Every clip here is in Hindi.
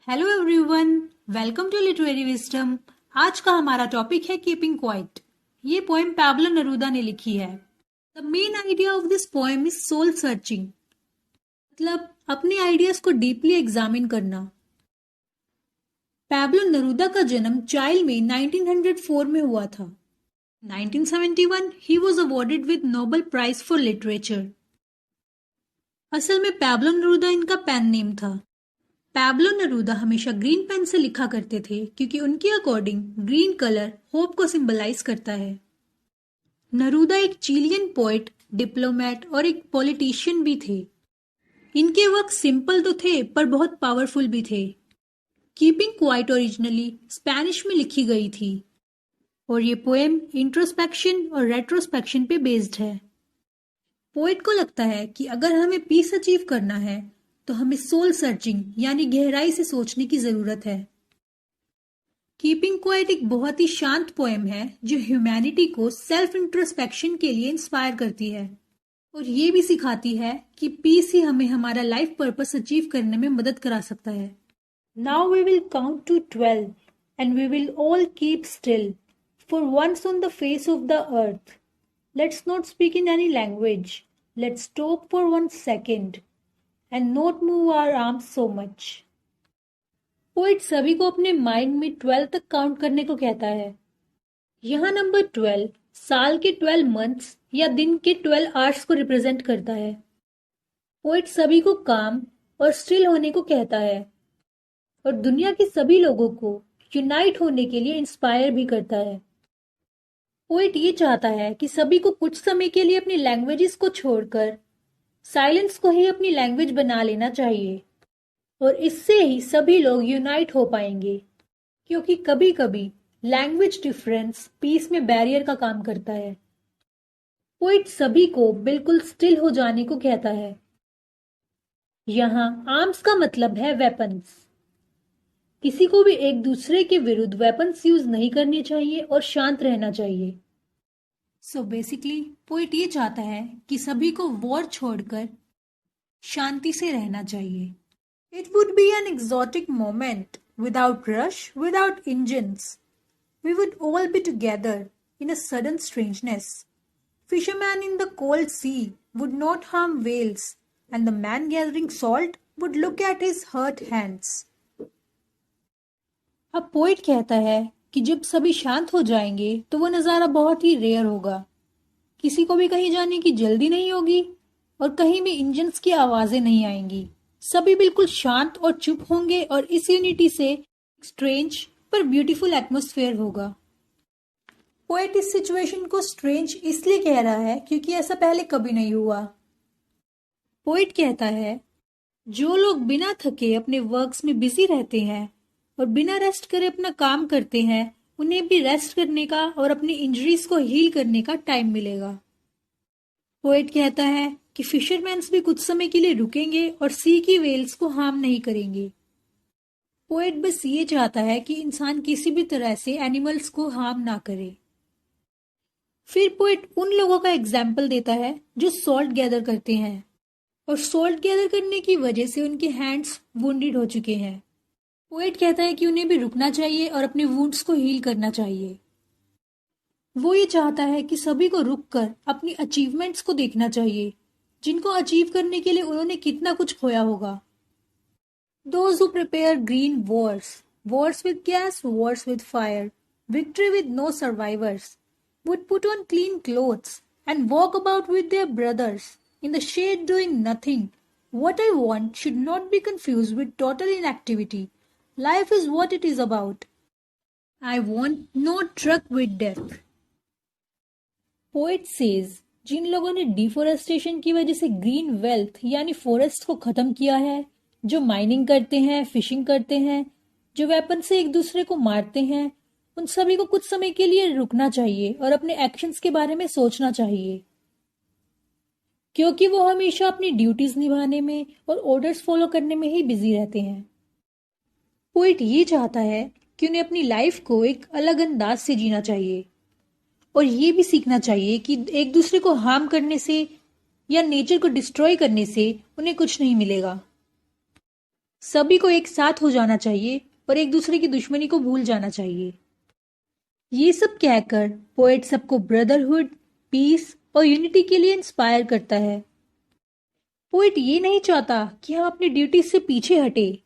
Hello everyone, welcome to Literary Wisdom. आज का हमारा टॉपिक है कीपिंग क्वाइट। ये पोएम पैब्लो नेरूदा ने लिखी है। The main idea of this poem is soul searching, मतलब अपने आइडियाज को डीपली एग्जामिन करना। पैब्लो नेरूदा का जन्म चाइल्ड में 1904 में हुआ था। 1971 he was awarded with Nobel prize for literature. असल में पैब्लो नेरूदा इनका पेन नेम था। पैब्लो नेरूदा हमेशा ग्रीन पेन से लिखा करते थे क्योंकि उनके अकॉर्डिंग ग्रीन कलर होप को सिंबलाइज करता है। नेरूदा एक चिलियन पोएट, डिप्लोमेट और एक पॉलिटिशियन भी थे। इनके वर्क सिंपल तो थे पर बहुत पावरफुल भी थे। कीपिंग क्वाइट ओरिजिनली स्पेनिश में लिखी गई थी और ये पोएम इंट्रोस्पेक्शन और रेट्रोस्पेक्शन पे बेस्ड है। पोएट को लगता है कि अगर हमें पीस अचीव करना है तो हमें सोल सर्चिंग यानी गहराई से सोचने की जरूरत है। कीपिंग क्वाइट एक बहुत ही शांत पोएम है जो ह्यूमैनिटी को सेल्फ इंट्रोस्पेक्शन के लिए इंस्पायर करती है और ये भी सिखाती है कि पीस ही हमें हमारा लाइफ पर्पस अचीव करने में मदद करा सकता है। Now we will count to 12 and we will all keep still for once on the face of the earth. Let's not speak in any language. Let's stop for 1 second and not move our arms so much। Poet सभी को अपने माइंड में 12 तक काउंट करने को कहता है। यहाँ नंबर 12 साल के 12 मंथ्स या दिन के 12 आवर्स को रिप्रेजेंट करता है। पोइट सभी को काम और स्टिल होने को कहता है और दुनिया के सभी लोगों को यूनाइट होने के लिए इंस्पायर भी करता है। पोइट ये चाहता है कि सभी को कुछ समय के लिए अपनी लैंग्वेजेस को छोड़कर साइलेंस को ही अपनी लैंग्वेज बना लेना चाहिए और इससे ही सभी लोग यूनाइट हो पाएंगे, क्योंकि कभी कभी लैंग्वेज डिफरेंस पीस में बैरियर का काम करता है। पोइट सभी को बिल्कुल स्टिल हो जाने को कहता है। यहाँ आर्म्स का मतलब है वेपन्स। किसी को भी एक दूसरे के विरुद्ध वेपन्स यूज नहीं करने चाहिए और शांत रहना चाहिए। सो बेसिकली पोइट ये चाहता है कि सभी को वॉर छोड़कर शांति से रहना चाहिए। It would be an exotic moment without rush, without engines. We would all be together in a sudden strangeness. Fisherman in the cold sea would not harm whales and the man gathering salt would look at his hurt hands. अब पोइट कहता है कि जब सभी शांत हो जाएंगे तो वो नज़ारा बहुत ही रेयर होगा। किसी को भी कहीं जाने की जल्दी नहीं होगी और कहीं भी इंजन्स की आवाजें नहीं आएंगी। सभी बिल्कुल शांत और चुप होंगे और इस यूनिटी से स्ट्रेंज पर ब्यूटीफुल एटमॉस्फेयर होगा। पोएट इस सिचुएशन को स्ट्रेंज इसलिए कह रहा है क्योंकि ऐसा पहले कभी नहीं हुआ। पोएट कहता है, जो लोग बिना थके अपने वर्क्स में बिजी रहते हैं और बिना रेस्ट करे अपना काम करते हैं, उन्हें भी रेस्ट करने का और अपनी इंजरीज को हील करने का टाइम मिलेगा। पोएट कहता है कि फिशरमैन्स भी कुछ समय के लिए रुकेंगे और सी की वेल्स को हार्म नहीं करेंगे। पोएट बस ये चाहता है कि इंसान किसी भी तरह से एनिमल्स को हार्म ना करे। फिर पोएट उन लोगों का एग्जाम्पल देता है जो सॉल्ट गैदर करते हैं और सॉल्ट गैदर करने की वजह से उनके हैंड्स वुंडेड हो चुके हैं। पोएट कहता है कि उन्हें भी रुकना चाहिए और अपने वुंड्स को हील करना चाहिए। वो ये चाहता है कि सभी को रुककर अपनी अचीवमेंट्स को देखना चाहिए, जिनको अचीव करने के लिए उन्होंने कितना कुछ खोया होगा। Those who prepare green wars, wars with gas, wars with fire, victory with no survivors, would put on clean clothes and walk about with their brothers in the shade doing nothing. What I want should not be confused with total inactivity. Life is what it is about. I want no truck with death. Poet says, जिन लोगों ने डिफोरेस्टेशन की वजह से ग्रीन वेल्थ यानी फॉरेस्ट को खत्म किया है, जो माइनिंग करते हैं, फिशिंग करते हैं, जो वेपन से एक दूसरे को मारते हैं, उन सभी को कुछ समय के लिए रुकना चाहिए और अपने एक्शंस के बारे में सोचना चाहिए, क्योंकि वो हमेशा अपनी ड्यूटीज निभाने में और ऑर्डर्स फॉलो करने में ही बिजी रहते हैं। पोइट ये चाहता है कि उन्हें अपनी लाइफ को एक अलग अंदाज से जीना चाहिए और ये भी सीखना चाहिए कि एक दूसरे को हार्म करने से या नेचर को डिस्ट्रॉय करने से उन्हें कुछ नहीं मिलेगा। सभी को एक साथ हो जाना चाहिए और एक दूसरे की दुश्मनी को भूल जाना चाहिए। ये सब कहकर पोएट सबको ब्रदरहुड, पीस और यूनिटी के लिए इंस्पायर करता है। पोएट ये नहीं चाहता कि हम अपनी ड्यूटी से पीछे हटे।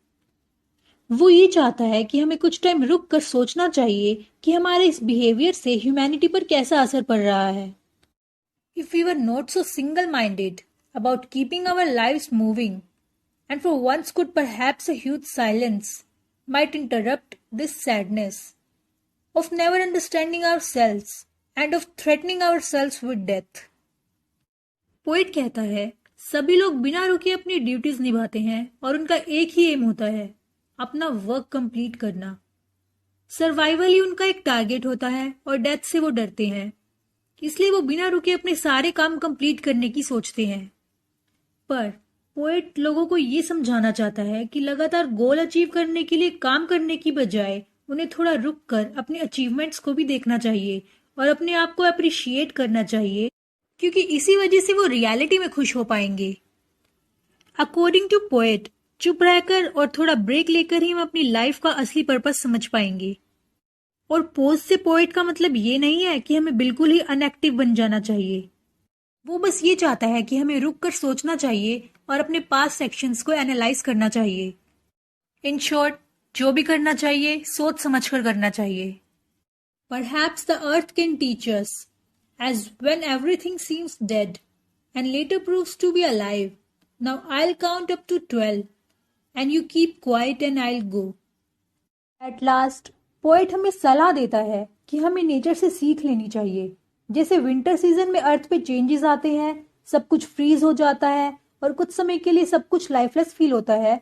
वो ये चाहता है कि हमें कुछ टाइम रुक कर सोचना चाहिए कि हमारे इस बिहेवियर से ह्यूमैनिटी पर कैसा असर पड़ रहा है। If we were not so single-minded about keeping our lives moving, and for once could perhaps a huge silence might interrupt this sadness of never understanding ourselves and of threatening ourselves with death. Poet कहता है, सभी लोग बिना रुके अपनी ड्यूटीज निभाते हैं और उनका एक ही एम होता है, अपना वर्क कंप्लीट करना। सर्वाइवल ही उनका एक टारगेट होता है और डेथ से वो डरते हैं, इसलिए वो बिना रुके अपने सारे काम कंप्लीट करने की सोचते हैं। पर पोएट लोगों को ये समझाना चाहता है कि लगातार गोल अचीव करने के लिए काम करने की बजाय उन्हें थोड़ा रुक कर अपने अचीवमेंट्स को भी देखना चाहिए और अपने आप को अप्रिशिएट करना चाहिए, क्योंकि इसी वजह से वो रियलिटी में खुश हो पाएंगे। अकॉर्डिंग टू पोएट, चुप रहकर और थोड़ा ब्रेक लेकर ही हम अपनी लाइफ का असली पर्पस समझ पाएंगे। और पोज से पोएट का मतलब ये नहीं है कि हमें बिल्कुल ही अनएक्टिव बन जाना चाहिए। वो बस ये चाहता है कि हमें रुक कर सोचना चाहिए और अपने पास्ट सेक्शंस को एनालाइज करना चाहिए। इन शॉर्ट, जो भी करना चाहिए सोच समझ कर करना चाहिए। Perhaps the earth can teach us, as when everything seems dead and later proves to be alive. Now I'll count up to 12 and you keep quiet and I'll go. At last, poet हमें सलाह देता है कि हमें नेचर से सीख लेनी चाहिए। जैसे विंटर सीजन में अर्थ पे चेंजेस आते हैं, सब कुछ फ्रीज हो जाता है और कुछ समय के लिए सब कुछ लाइफलेस फील होता है।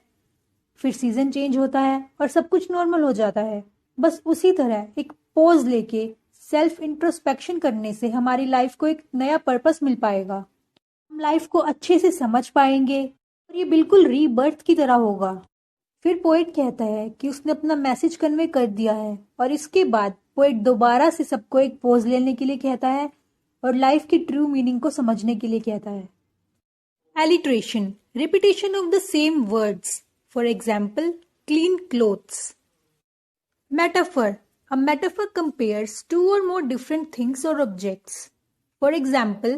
फिर सीजन चेंज होता है और सब कुछ नॉर्मल हो जाता है। बस उसी तरह एक पोज लेके सेल्फ इंट्रोस्पेक्शन करने से हमारी लाइफ को एक नया पर्पस मिल पाएगा। हम लाइफ को अच्छे से समझ पाएंगे और ये बिल्कुल रीबर्थ की तरह होगा। फिर पोएट कहता है कि उसने अपना मैसेज कन्वे कर दिया है और इसके बाद पोएट दोबारा से सबको एक पोज लेने के लिए कहता है और लाइफ की ट्रू मीनिंग को समझने के लिए कहता है। Alliteration, repetition of the same words, for example clean clothes. Metaphor, a metaphor compares two or more different things or objects. For example,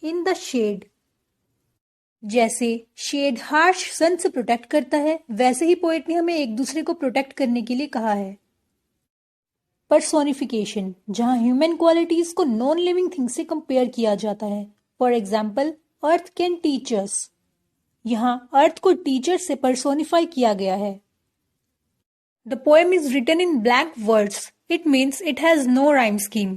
in the shade. जैसे शेड हार्श सन से प्रोटेक्ट करता है, वैसे ही पोएट ने हमें एक दूसरे को प्रोटेक्ट करने के लिए कहा है। पर्सोनिफिकेशन, जहां ह्यूमन क्वालिटीज को नॉन लिविंग थिंग से कंपेयर किया जाता है। For example, earth can teach us. यहाँ अर्थ को टीचर से पर्सोनिफाई किया गया है। The poem is written in blank words. It means it has no rhyme scheme.